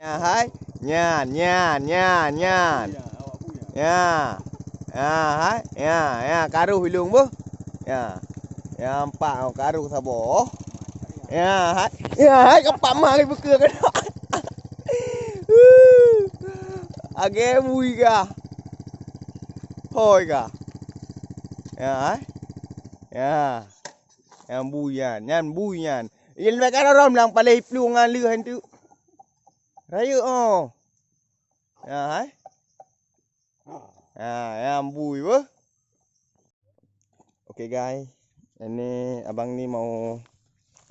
Ya, hai. Nyan, nyan, nyan, nyan. Ya. Ya, hai. Ya, ya, karuh hilung bu. Ya. Ya, empat karuh sabo. Ya, hai. Ya, hai kepak mah ke beker kan. Age bui ka. Thôi ka. Ya, hai. Ya. Yang bui nyan bui nyan. Yên về cái đó rom lang palay pluang lư hen tu. Raya oh. Ya, hai. Ya, yang bui bu. Oke guys, ini abang nih mau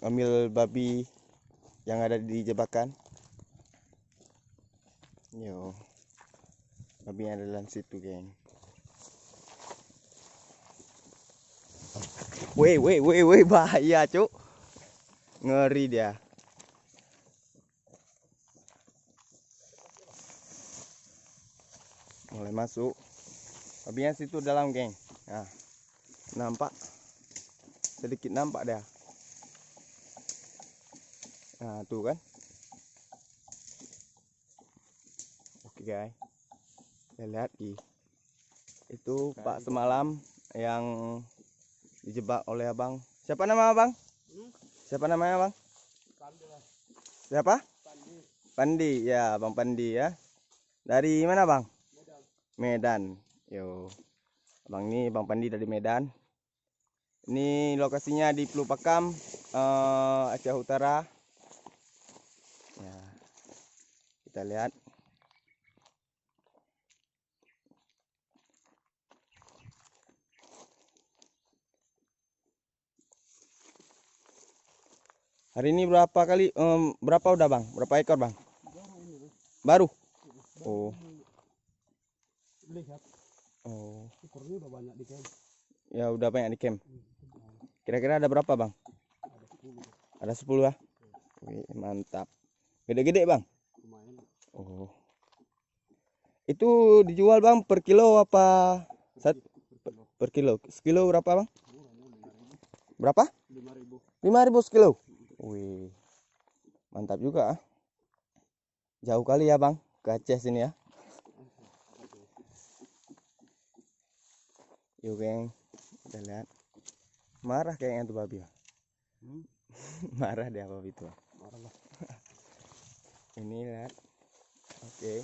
ambil babi yang ada di jebakan. Yo, babi yang ada dalam situ geng. Weh, bahaya cuk. Ngeri dia. Mulai masuk. Babinya situ dalam geng. Nah, nampak. Sedikit nampak dia. Nah, tuh kan. Oke guys. Kita lihat itu Pak semalam yang dijebak oleh abang. Siapa nama abang? Siapa namanya bang? Siapa? Pandi. Ya, Bang Pandi ya. Dari mana bang? Medan. Yo. Abang ini Bang Pandi dari Medan. Ini lokasinya di Pelupakam, Aceh Utara. Ya. Kita lihat. Hari ini berapa kali? Berapa udah bang? Berapa ekor bang? Baru. Oh. Oh. Udah banyak di camp. Ya udah banyak di camp. Kira-kira ada berapa bang? Ada 10 ya? Wih, mantap. Gede-gede bang? Lumayan. Oh. Itu dijual bang per kilo apa? Per kilo. Sekilo berapa bang? Berapa? 5.000. 5.000 sekilo. Wih. Mantap juga. Jauh kali ya bang ke Aceh sini ya. Yuk geng, kita lihat. Marah kayaknya tuh babi. Marah dia babi itu. Marah lah. Ini lihat. Oke.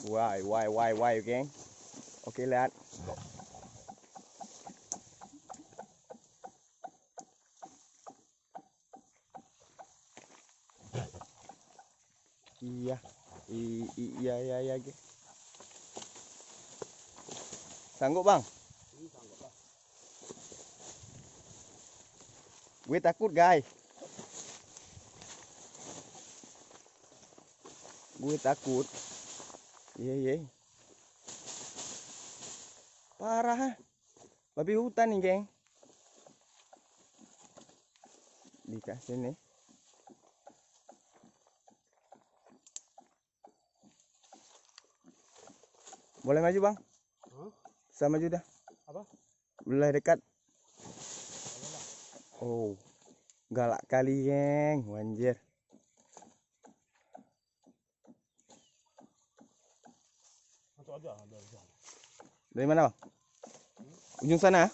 Why geng. Oke lihat. Iya. Iya geng. Sanggup bang? Sanggup lah. Gue takut guys. Gue takut. Iya. Parah. Babi hutan nih geng. Dikasih nih. Boleh maju bang? Bisa maju dah. Apa? Boleh dekat. Oh. Galak kali geng. Wanjir. Masuk aja. Dari mana bang? Ujung sana.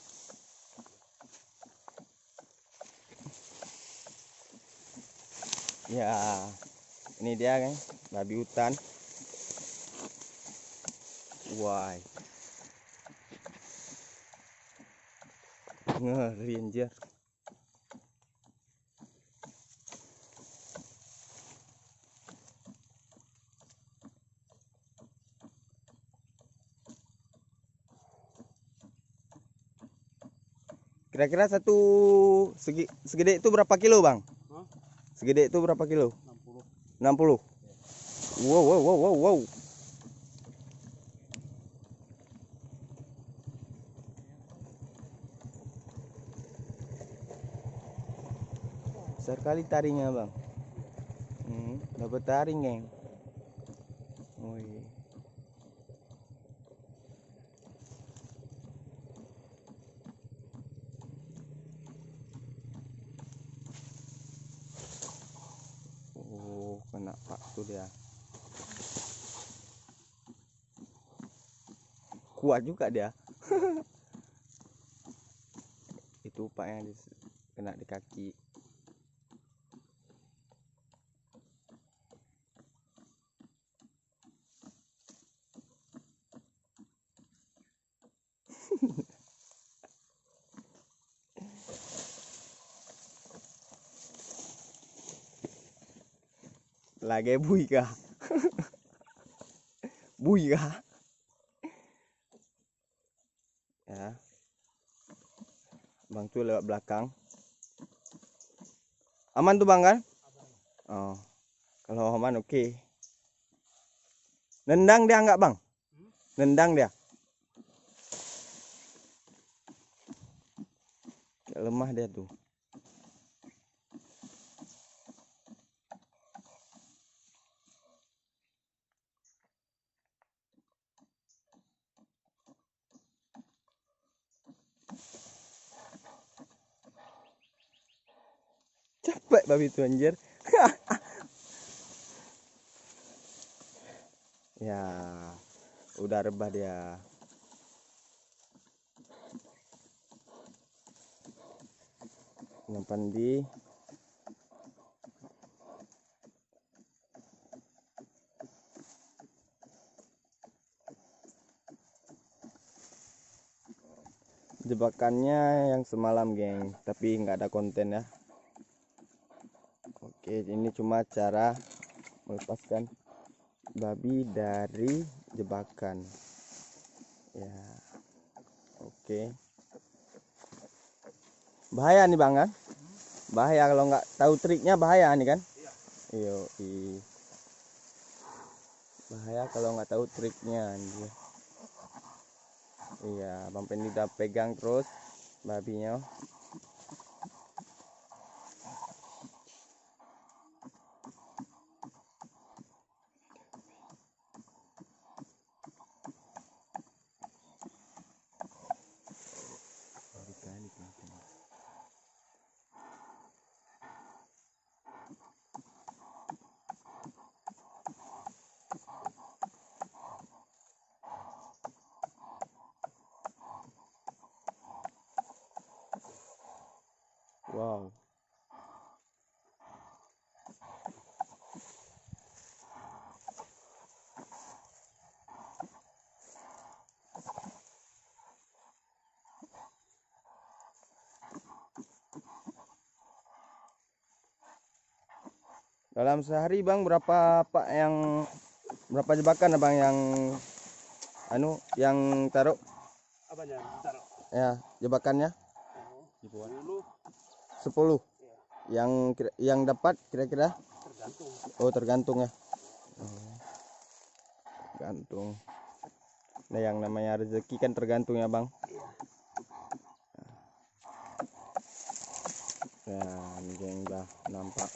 Ya, ini dia kan, babi hutan. Wah, ngeri anjir. Kira-kira satu segede itu berapa kilo bang? Hah? Segede itu berapa kilo? 60. 60. Wow. Besar kali taringnya bang. Dapat taring geng. Wih. Oh, kan anak pak tuh dia. Kuat juga dia. Itu pak yang kena di kaki. Lagi bui kah? Bui kah? Ya. Bang tuh lewat belakang. Aman tuh bang kan? Oh, kalau aman oke. Nendang dia enggak bang? Nendang dia. Lemah dia tuh. Capek babi itu anjir. Ya, udah rebah dia. Nyimpan di jebakannya yang semalam geng, tapi nggak ada konten ya. Oke, ini cuma cara melepaskan babi dari jebakan ya. Oke, bahaya nih bang kan, bahaya kalau nggak tahu triknya, bahaya nih kan. Iya, bahaya kalau nggak tahu triknya anjir. Iya, bang Pendi udah pegang terus babinya. Wow. Dalam sehari bang berapa pak yang berapa jebakan abang yang yang taruh Apanya? Taruh. ya jebakannya? Oh, 10. Yang dapat kira-kira? tergantung. Oh tergantung ya. Tergantung. Nah yang namanya rezeki kan tergantung ya bang. Nah ini yang udah nampak.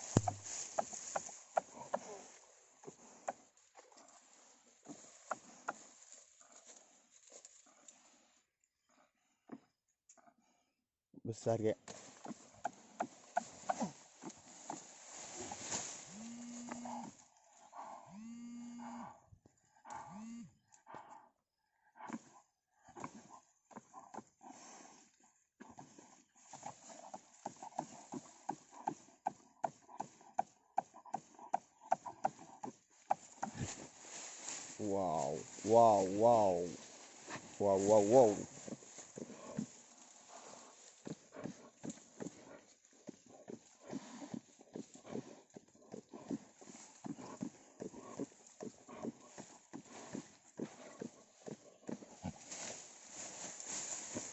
Besar ya. Wow, wow, wow, wow, wow, wow.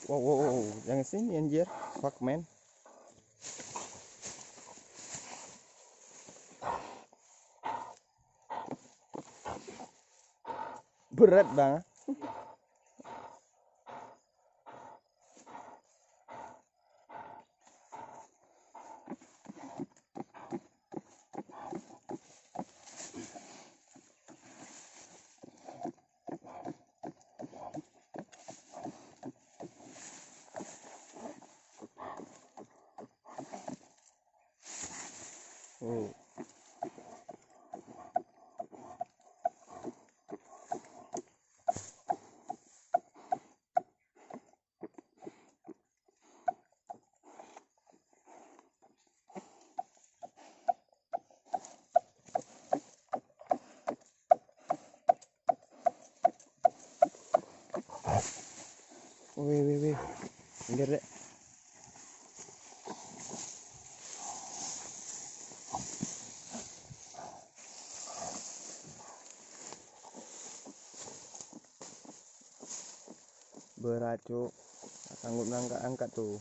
Wow, wow, wow. Yang sini anjir, fuck man. Berat bang. Oh. Wih. Pinggir dek. Berat cuk. Tak sanggup angkat tuh.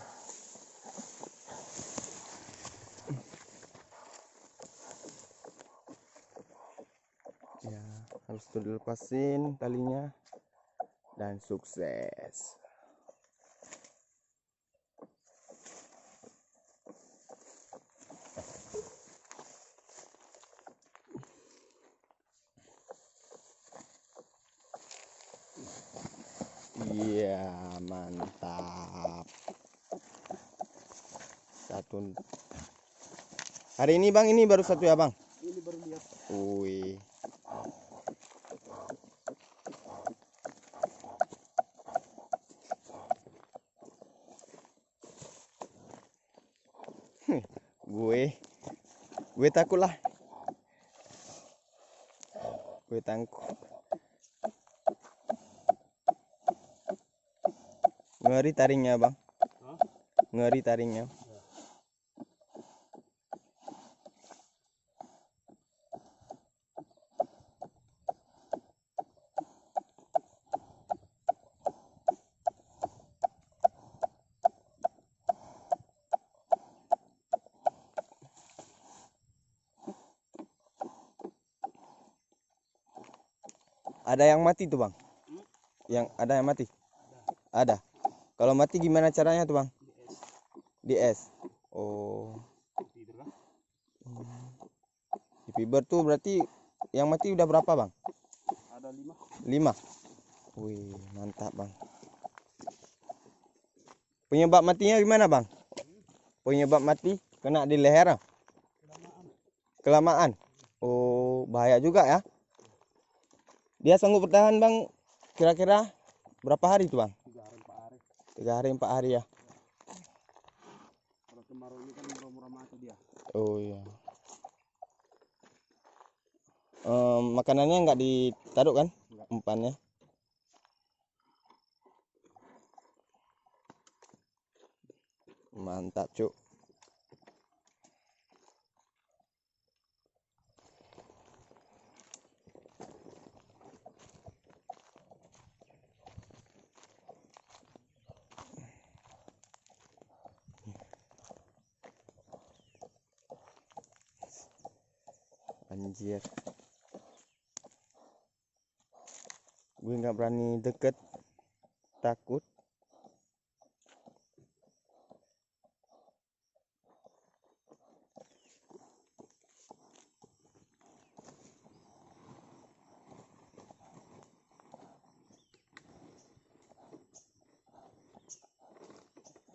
Ya, harus tuh dilepasin talinya dan sukses. Iya, mantap. Satu. Hari ini bang, ini baru satu ya bang? Ini baru lihat. Wih. gue takut lah. Gue takut. Ngeri taringnya bang. Hah? Ngeri taringnya. Ada yang mati tuh bang? Yang ada yang mati? Ada. Kalau mati gimana caranya tuh bang? Di es. Oh. Tidur kah? Di fiber tuh berarti yang mati udah berapa bang? Ada 5. 5. Wih, mantap bang. Penyebab matinya gimana bang? Penyebab mati kena di leher? Kelamaan. Oh, bahaya juga ya. Dia sanggup bertahan bang, kira-kira berapa hari tuh bang? 3 hari 4 hari. 3 hari 4 hari ya. Kalau kemarau ini kan murah-murah mati dia. Oh iya. Makanannya nggak ditaruh kan? Enggak. Umpannya. Mantap cuk. Anjir. Gue nggak berani deket, takut.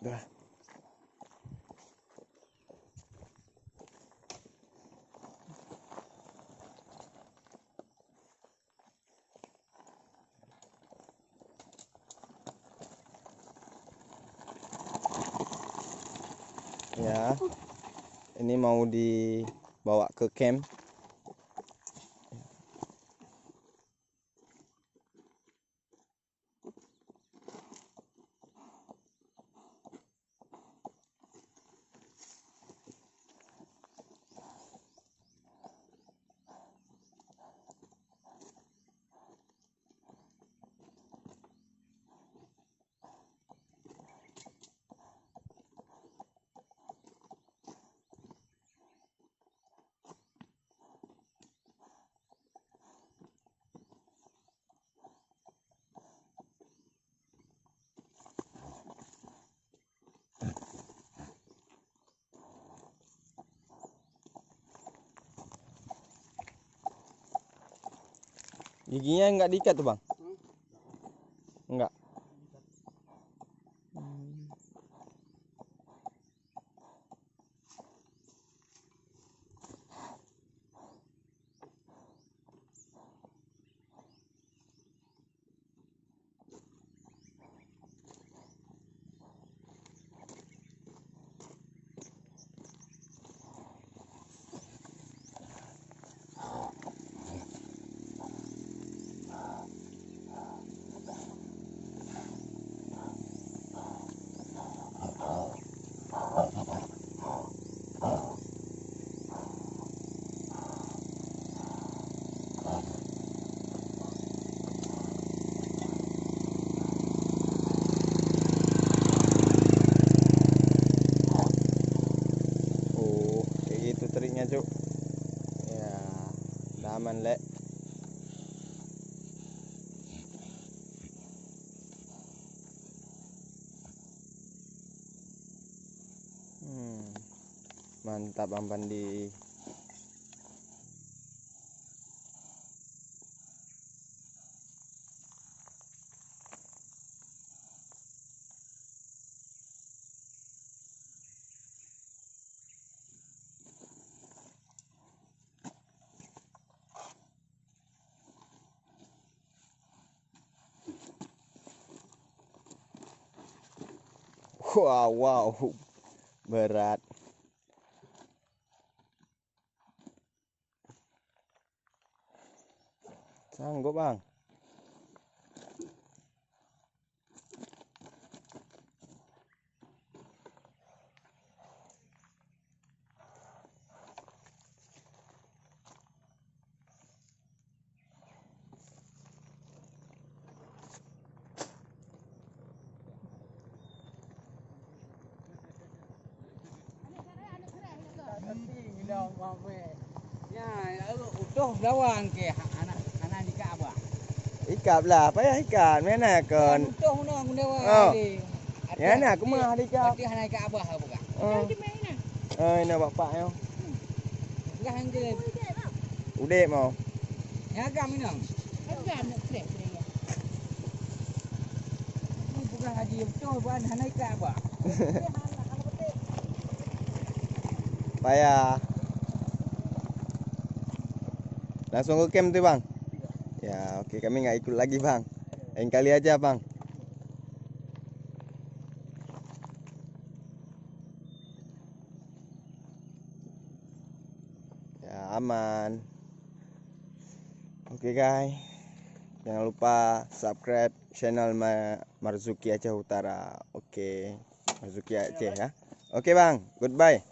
Dah. Ya, ini mau dibawa ke camp. Giginya nggak diikat tuh bang? Enggak. Mantap Bang Pandi. Wow, berat. Sanggup Bang. Utuh lawang ke anak di Kaabah. Ikap lah, payah ikan. Mana kan? Utuh nang dewa Oh. ni. Ya nak aku mah ada ikap. Berarti anak Kaabah bukan. Ini bapak yo. Bukan hang ke. Udek mau. Ya agam ni nang. Bukan haji utuh bukan anak Kaabah. Payah. Langsung ke camp tu Bang. Ya, oke kami nggak ikut lagi Bang. Lain kali aja Bang. Ya aman. Oke guys. Jangan lupa subscribe channel Marzuki Aceh Utara. Oke. Marzuki Aceh ya. Oke Bang, goodbye.